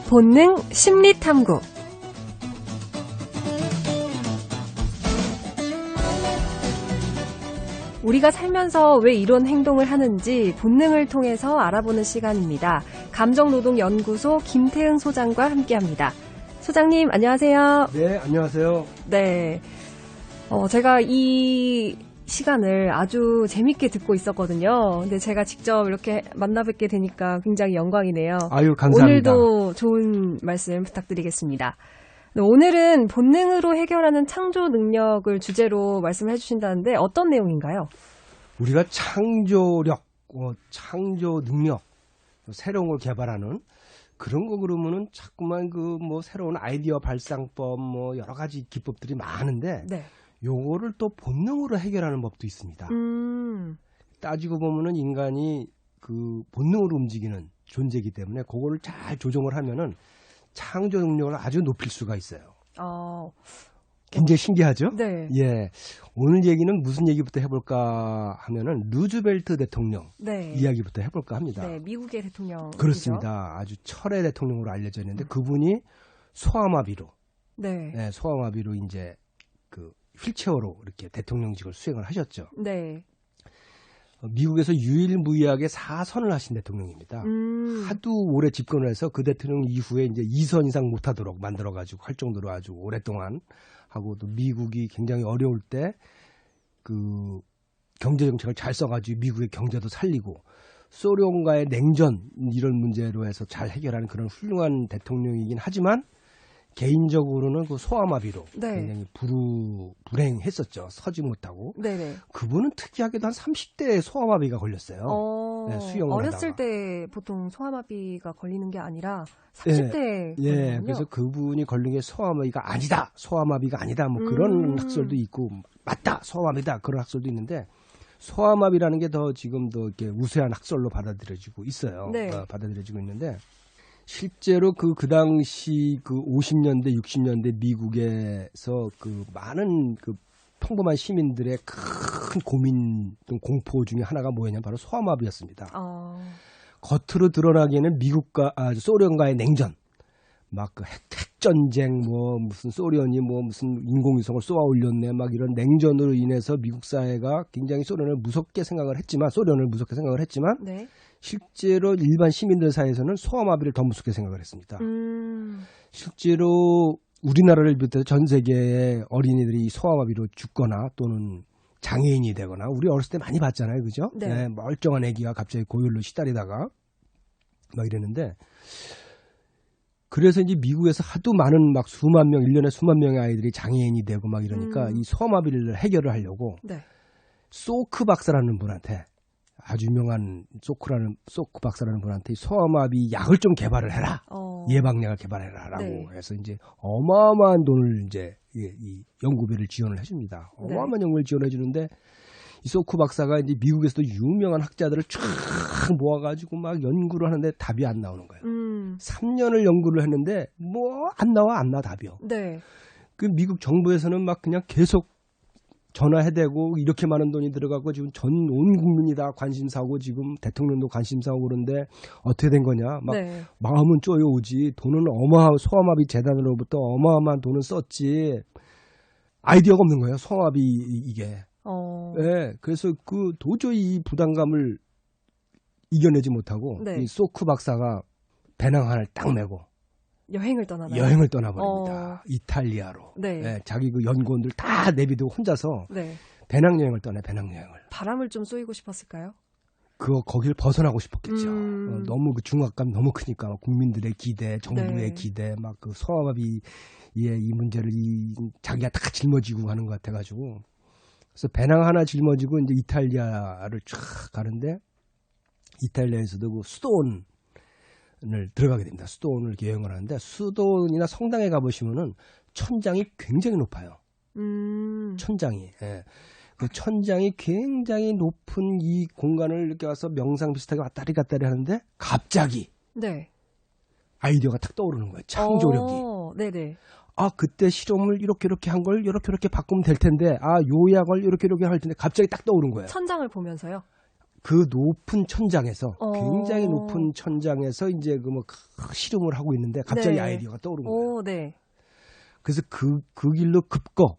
본능 심리탐구. 우리가 살면서 왜 이런 행동을 하는지 본능을 통해서 알아보는 시간입니다. 감정노동연구소 김태흥 소장과 함께합니다. 소장님, 안녕하세요. 네, 안녕하세요. 네, 제가 이 시간을 아주 재밌게 듣고 있었거든요. 근데 제가 직접 이렇게 만나뵙게 되니까 굉장히 영광이네요. 아유, 감사합니다. 오늘도 좋은 말씀 부탁드리겠습니다. 오늘은 본능으로 해결하는 창조 능력을 주제로 말씀해 주신다는데 어떤 내용인가요? 우리가 창조력, 창조 능력, 새로운 걸 개발하는 그런 거 그러면은 자꾸만 새로운 아이디어 발상법, 여러 가지 기법들이 많은데, 네. 요거를 또 본능으로 해결하는 법도 있습니다. 따지고 보면은 인간이 그 본능으로 움직이는 존재이기 때문에 그거를 잘 조정을 하면은 창조 능력을 아주 높일 수가 있어요. 굉장히 신기하죠? 네. 예. 오늘 얘기는 무슨 얘기부터 해볼까 하면은 루즈벨트 대통령 네. 이야기부터 해볼까 합니다. 네, 미국의 대통령. 그렇습니다. 아주 철의 대통령으로 알려져 있는데 그분이 소아마비로, 네. 소아마비로 이제 그 휠체어로 이렇게 대통령직을 수행을 하셨죠. 네. 미국에서 유일무이하게 4선을 하신 대통령입니다. 하도 오래 집권을 해서 그 대통령 이후에 이제 2선 이상 못하도록 만들어가지고 할 정도로 아주 오랫동안 하고, 또 미국이 굉장히 어려울 때 그 경제 정책을 잘 써가지고 미국의 경제도 살리고 소련과의 냉전 이런 문제로 해서 잘 해결하는 그런 훌륭한 대통령이긴 하지만 개인적으로는 그 소아마비로 네. 굉장히 불행했었죠. 서지 못하고. 네네. 그분은 특이하게도 한 30대에 소아마비가 걸렸어요. 네, 수영을 어렸을 하다가. 때 보통 소아마비가 걸리는 게 아니라 30대에 예, 그래서 그분이 걸린 게 소아마비가 아니다. 소아마비가 아니다. 그런 학설도 있고, 맞다. 소아마비다. 그런 학설도 있는데, 소아마비라는 게 더 지금 더 이렇게 우세한 학설로 받아들여지고 있어요. 네. 받아들여지고 있는데, 실제로 그 당시 그 50년대, 60년대 미국에서 그 많은 그 평범한 시민들의 큰 고민 또 공포 중에 하나가 뭐였냐면 바로 소아마비였습니다. 겉으로 드러나기에는 소련과의 냉전, 막 그 핵전쟁, 무슨 소련이 무슨 인공위성을 쏘아 올렸네, 막 이런 냉전으로 인해서 미국 사회가 굉장히 소련을 무섭게 생각을 했지만, 네. 실제로 일반 시민들 사이에서는 소아마비를 더 무섭게 생각을 했습니다. 실제로 우리나라를 비롯해서 전 세계의 어린이들이 소아마비로 죽거나 또는 장애인이 되거나, 우리 어렸을 때 많이 봤잖아요. 그죠? 네. 멀쩡한 애기가 갑자기 고열로 시달리다가 막 이랬는데, 그래서 이제 미국에서 하도 많은 수만 명, 1년에 수만 명의 아이들이 장애인이 되고 막 이러니까 이 소아마비를 해결을 하려고 네. 소크 박사라는 분한테, 아주 유명한 소크 박사라는 분한테 소아마비 약을 좀 개발을 해라. 예방약을 개발해라라고 네. 해서 이제 어마어마한 돈을 이제 이 연구비를 지원을 해줍니다. 어마어마한 연구를 지원해 주는데, 이 소크 박사가 이제 미국에서도 유명한 학자들을 쫙 모아가지고 막 연구를 하는데 답이 안 나오는 거예요. 3년을 연구를 했는데 안 나와 답이요. 네. 그 미국 정부에서는 막 그냥 계속 전화해대고, 이렇게 많은 돈이 들어가고 지금 전 온 국민이 다 관심사고 지금 대통령도 관심사고 그런데 어떻게 된 거냐. 네. 마음은 쪼여오지. 돈은 소아마비 재단으로부터 어마어마한 돈을 썼지. 아이디어가 없는 거예요. 소아마비 이게. 네, 그래서 도저히 이 부담감을 이겨내지 못하고 네. 이 소크 박사가 배낭 하나를 딱 메고 여행을 떠나나요? 여행을 떠나버립니다. 이탈리아로. 네. 네, 자기 그 연구원들 다 내비두고 혼자서 네. 배낭여행을 떠나요. 배낭여행을. 바람을 좀 쏘이고 싶었을까요? 거길 벗어나고 싶었겠죠. 너무 그 중압감이 너무 크니까 국민들의 기대, 정부의 네. 기대, 막 그 소아마비의 이 문제를 자기가 다 짊어지고 가는 것 같아가지고, 그래서 배낭 하나 짊어지고 이제 이탈리아를 쫙 가는데, 이탈리아에서도 그 수도원을 들어가게 됩니다. 수도원을 이렇게 여행을 하는데, 수도원이나 성당에 가보시면은 천장이 굉장히 높아요. 천장이. 예. 그 천장이 굉장히 높은 이 공간을 이렇게 와서 명상 비슷하게 왔다리 갔다리 하는데, 갑자기 네. 아이디어가 탁 떠오르는 거예요. 창조력이. 네네. 그때 실험을 이렇게 한 걸 이렇게 바꾸면 될 텐데, 요 약을 이렇게 할 텐데, 갑자기 딱 떠오른 거예요. 천장을 보면서요? 그 높은 천장에서 굉장히 어. 높은 천장에서 이제 그 뭐 실험을 하고 있는데 갑자기 네. 아이디어가 떠오른 거예요. 오, 네. 그래서 그 길로 급거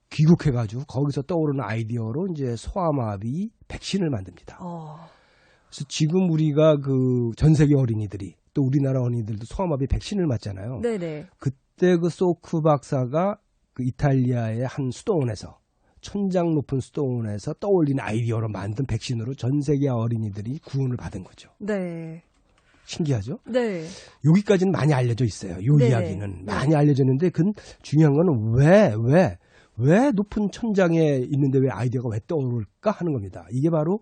귀국해가지고 거기서 떠오르는 아이디어로 이제 소아마비 백신을 만듭니다. 그래서 지금 우리가 그 전 세계 어린이들이 또 우리나라 어린이들도 소아마비 백신을 맞잖아요. 네네. 그때 그 소크 박사가 그 이탈리아의 한 수도원에서 천장 높은 수도원에서 떠올린 아이디어로 만든 백신으로 전 세계 어린이들이 구원을 받은 거죠. 네. 신기하죠? 네. 여기까지는 많이 알려져 있어요. 요 네네. 이야기는 많이 알려졌는데 그 중요한 거는 왜 높은 천장에 있는데 왜 아이디어가 왜 떠오를까 하는 겁니다. 이게 바로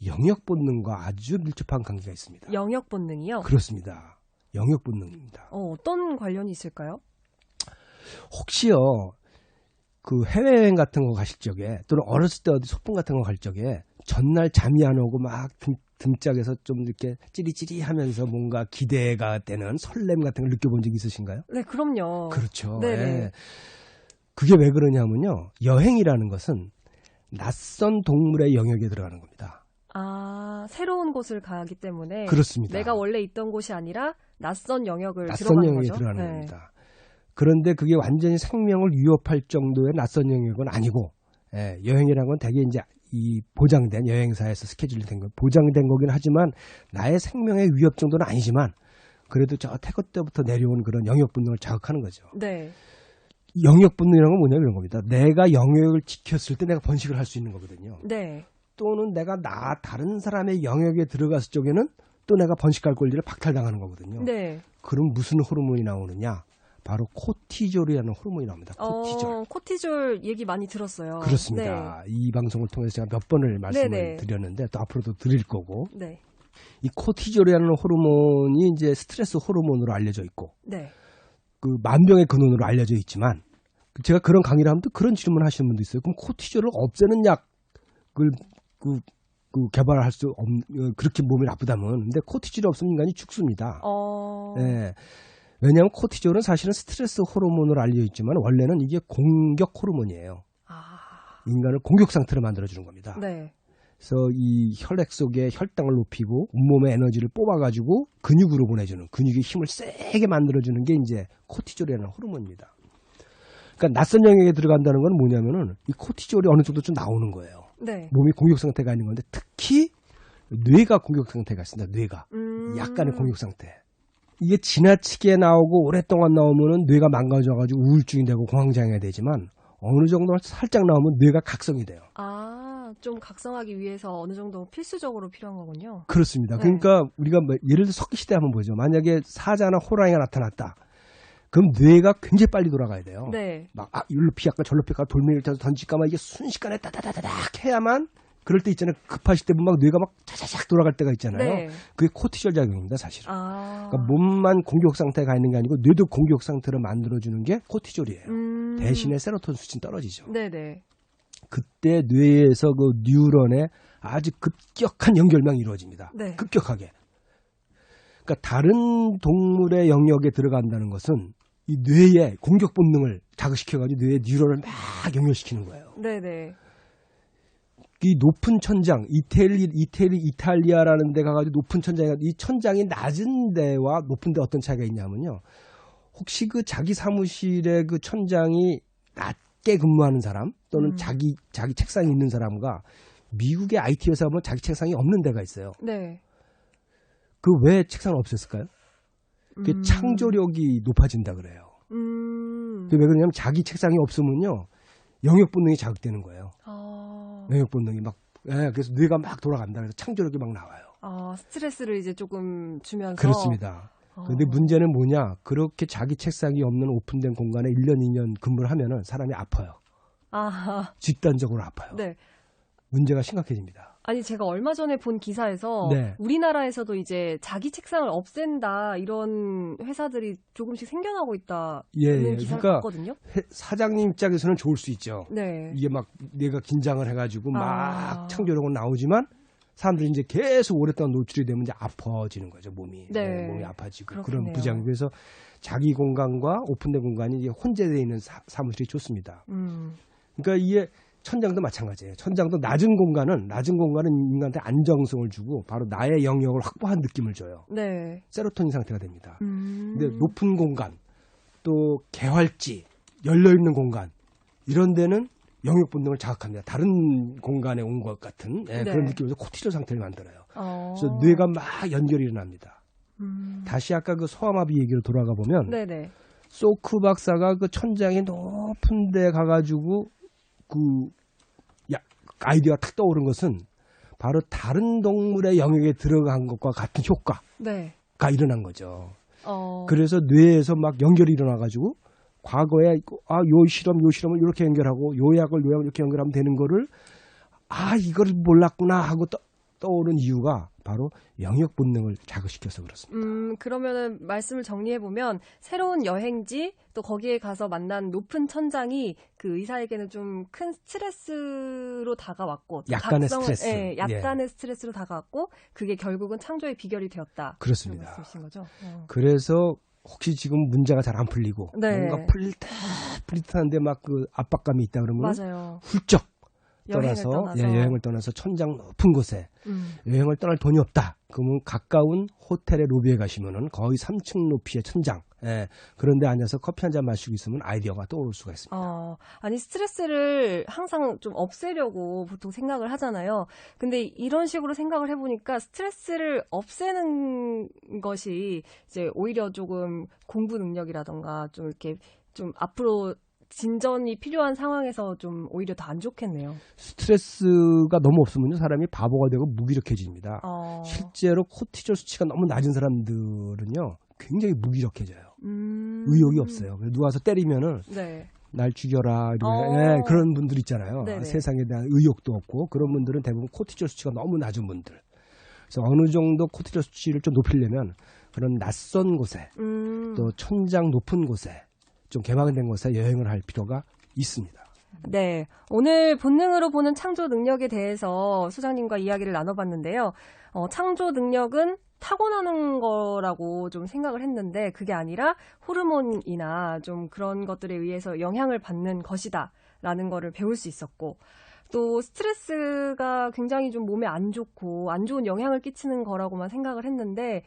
영역 본능과 아주 밀접한 관계가 있습니다. 영역 본능이요? 그렇습니다. 영역 본능입니다. 어떤 관련이 있을까요? 혹시요 그 해외여행 같은 거 가실 적에 또는 어렸을 때 어디 소풍 같은 거 갈 적에 전날 잠이 안 오고 막 등짝에서 좀 이렇게 찌리찌리하면서 뭔가 기대가 되는 설렘 같은 걸 느껴본 적 있으신가요? 네, 그럼요. 그렇죠. 네네. 예. 그게 왜 그러냐면요. 여행이라는 것은 낯선 동물의 영역에 들어가는 겁니다. 아, 새로운 곳을 가기 때문에 그렇습니다. 내가 원래 있던 곳이 아니라 낯선 영역을 낯선 들어가는 영역에 거죠. 들어가는 네. 겁니다. 그런데 그게 완전히 생명을 위협할 정도의 낯선 영역은 아니고 여행이라는 건 되게 이제 이 보장된 여행사에서 스케줄이 된 거 보장된 거긴 하지만 나의 생명의 위협 정도는 아니지만 그래도 저 태거 때부터 내려온 그런 영역 본능을 자극하는 거죠. 네. 영역 본능이라는 건 뭐냐 이런 겁니다. 내가 영역을 지켰을 때 내가 번식을 할 수 있는 거거든요. 네. 또는 내가 다른 사람의 영역에 들어갔을 적에는 또 내가 번식할 권리를 박탈당하는 거거든요. 네. 그럼 무슨 호르몬이 나오느냐? 바로 코티졸이라는 호르몬이 나옵니다. 코티졸. 코티졸 얘기 많이 들었어요. 그렇습니다. 이 방송을 통해서 제가 몇 번을 말씀을 네네. 드렸는데 또 앞으로도 드릴 거고 네. 이 코티졸이라는 호르몬이 이제 스트레스 호르몬으로 알려져 있고 네. 그 만병의 근원으로 알려져 있지만 제가 그런 강의를 하면 또 그런 질문을 하시는 분도 있어요. 그럼 코티졸을 없애는 약을 개발할 수 그렇게 몸이 나쁘다면 근데 코티졸이 없으면 인간이 죽습니다. 네. 왜냐하면 코티졸은 사실은 스트레스 호르몬으로 알려져 있지만 원래는 이게 공격 호르몬이에요. 인간을 공격 상태로 만들어주는 겁니다. 네. 그래서 이 혈액 속에 혈당을 높이고 온몸의 에너지를 뽑아가지고 근육으로 보내주는 근육의 힘을 세게 만들어주는 게 이제 코티졸이라는 호르몬입니다. 그러니까 낯선 영역에 들어간다는 건 뭐냐면은 이 코티졸이 어느 정도 좀 나오는 거예요. 네. 몸이 공격 상태가 있는 건데 특히 뇌가 공격 상태가 있습니다. 뇌가 약간의 공격 상태. 이게 지나치게 나오고 오랫동안 나오면은 뇌가 망가져가지고 우울증이 되고 공황장애가 되지만 어느 정도 살짝 나오면 뇌가 각성이 돼요. 좀 각성하기 위해서 어느 정도 필수적으로 필요한 거군요. 그렇습니다. 네. 그러니까 우리가 예를 들어 석기시대 한번 보죠. 만약에 사자나 호랑이가 나타났다. 그럼 뇌가 굉장히 빨리 돌아가야 돼요. 네. 막 이리로 피할까 저리로 피할까 돌멩이를 던질까 막 이게 순식간에 따다다다닥 해야만 그럴 때 있잖아요. 급하실 때 보면 막 뇌가 막 차차작 돌아갈 때가 있잖아요. 네. 그게 코티졸 작용입니다, 사실은. 그러니까 몸만 공격 상태가 있는 게 아니고 뇌도 공격 상태로 만들어주는 게 코티졸이에요. 대신에 세로토닌 수치는 떨어지죠. 네네. 그때 뇌에서 그 뉴런의 아주 급격한 연결망이 이루어집니다. 네. 급격하게. 그러니까 다른 동물의 영역에 들어간다는 것은 이 뇌의 공격 본능을 자극시켜가지고 뇌의 뉴런을 막 연결시키는 거예요. 네네. 이 높은 천장, 이탈리아라는 데 가가지고 높은 천장이, 이 천장이 낮은 데와 높은 데 어떤 차이가 있냐면요. 혹시 그 자기 사무실에 그 천장이 낮게 근무하는 사람 또는 자기 책상이 있는 사람과 미국의 IT 회사 보면 자기 책상이 없는 데가 있어요. 네. 그 왜 책상을 없앴을까요? 그게 창조력이 높아진다 그래요. 그게 왜 그러냐면 자기 책상이 없으면요. 영역 본능이 자극되는 거예요. 영역 본능이 막, 그래서 뇌가 막 돌아간다. 그래서 창조력이 막 나와요. 스트레스를 이제 조금 주면서. 그렇습니다. 그런데 문제는 뭐냐? 그렇게 자기 책상이 없는 오픈된 공간에 1년, 2년 근무를 하면은 사람이 아파요. 집단적으로 아파요. 네. 문제가 심각해집니다. 아니, 제가 얼마 전에 본 기사에서 네. 우리나라에서도 이제 자기 책상을 없앤다 이런 회사들이 조금씩 생겨나고 있다는 기사를 그러니까 봤거든요. 사장님 입장에서는 좋을 수 있죠. 네. 이게 막 내가 긴장을 해가지고 막 창조력은 나오지만 사람들이 이제 계속 오랫동안 노출이 되면 이제 아파지는 거죠, 몸이. 네. 몸이 아파지고. 그렇겠네요. 그런 부작용. 그래서 자기 공간과 오픈된 공간이 이제 혼재되어 있는 사무실이 좋습니다. 그러니까 이게 천장도 마찬가지예요. 천장도 낮은 공간은 인간한테 안정성을 주고 바로 나의 영역을 확보한 느낌을 줘요. 네. 세로토닌 상태가 됩니다. 근데 높은 공간, 또 개활지, 열려있는 공간 이런 데는 영역 본능을 자극합니다. 다른 공간에 온 것 같은 네. 그런 느낌에서 코티졸 상태를 만들어요. 그래서 뇌가 막 연결이 일어납니다. 다시 아까 그 소아마비 얘기로 돌아가 보면 네네. 소크 박사가 그 천장이 높은 데 가가지고 아이디어가 탁 떠오른 것은 바로 다른 동물의 영역에 들어간 것과 같은 효과가 네. 일어난 거죠. 그래서 뇌에서 막 연결이 일어나가지고 과거에 요 실험을 이렇게 연결하고 요 약을 이렇게 연결하면 되는 거를 이걸 몰랐구나 하고 떠오른 이유가 바로 영역 본능을 자극시켜서 그렇습니다. 그러면은 말씀을 정리해보면 새로운 여행지 또 거기에 가서 만난 높은 천장이 그 의사에게는 좀 큰 스트레스로 다가왔고 약간의 스트레스. 네, 약간의 스트레스로 다가왔고 그게 결국은 창조의 비결이 되었다. 그렇습니다. 그런 말씀이신 거죠? 그래서 혹시 지금 문제가 잘 안 풀리고 네. 뭔가 풀릴 듯한데 막 그 압박감이 있다 그러면 맞아요. 훌쩍 떠나서. 여행을 떠나서 천장 높은 곳에 여행을 떠날 돈이 없다. 그러면 가까운 호텔의 로비에 가시면은 거의 3층 높이의 천장. 그런데 앉아서 커피 한 잔 마시고 있으면 아이디어가 떠오를 수가 있습니다. 아니 스트레스를 항상 좀 없애려고 보통 생각을 하잖아요. 근데 이런 식으로 생각을 해보니까 스트레스를 없애는 것이 이제 오히려 조금 공부 능력이라던가 좀 이렇게 좀 앞으로 진전이 필요한 상황에서 좀 오히려 더 안 좋겠네요. 스트레스가 너무 없으면 사람이 바보가 되고 무기력해집니다. 실제로 코티졸 수치가 너무 낮은 사람들은요 굉장히 무기력해져요. 의욕이 없어요. 누가 와서 때리면은 네. 날 죽여라 그런 분들 있잖아요. 네네. 세상에 대한 의욕도 없고 그런 분들은 대부분 코티졸 수치가 너무 낮은 분들. 그래서 어느 정도 코티졸 수치를 좀 높이려면 그런 낯선 곳에 또 천장 높은 곳에 좀 개방된 곳에 여행을 할 필요가 있습니다. 네, 오늘 본능으로 보는 창조 능력에 대해서 소장님과 이야기를 나눠봤는데요. 창조 능력은 타고나는 거라고 좀 생각을 했는데 그게 아니라 호르몬이나 좀 그런 것들에 의해서 영향을 받는 것이다라는 거를 배울 수 있었고 또 스트레스가 굉장히 좀 몸에 안 좋고 안 좋은 영향을 끼치는 거라고만 생각을 했는데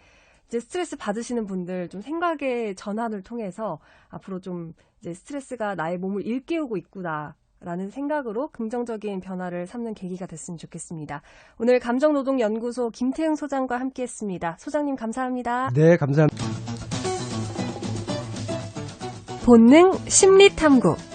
이제 스트레스 받으시는 분들 좀 생각의 전환을 통해서 앞으로 좀 이제 스트레스가 나의 몸을 일깨우고 있구나라는 생각으로 긍정적인 변화를 삼는 계기가 됐으면 좋겠습니다. 오늘 감정노동연구소 김태흥 소장과 함께했습니다. 소장님 감사합니다. 네, 감사합니다. 본능 심리탐구.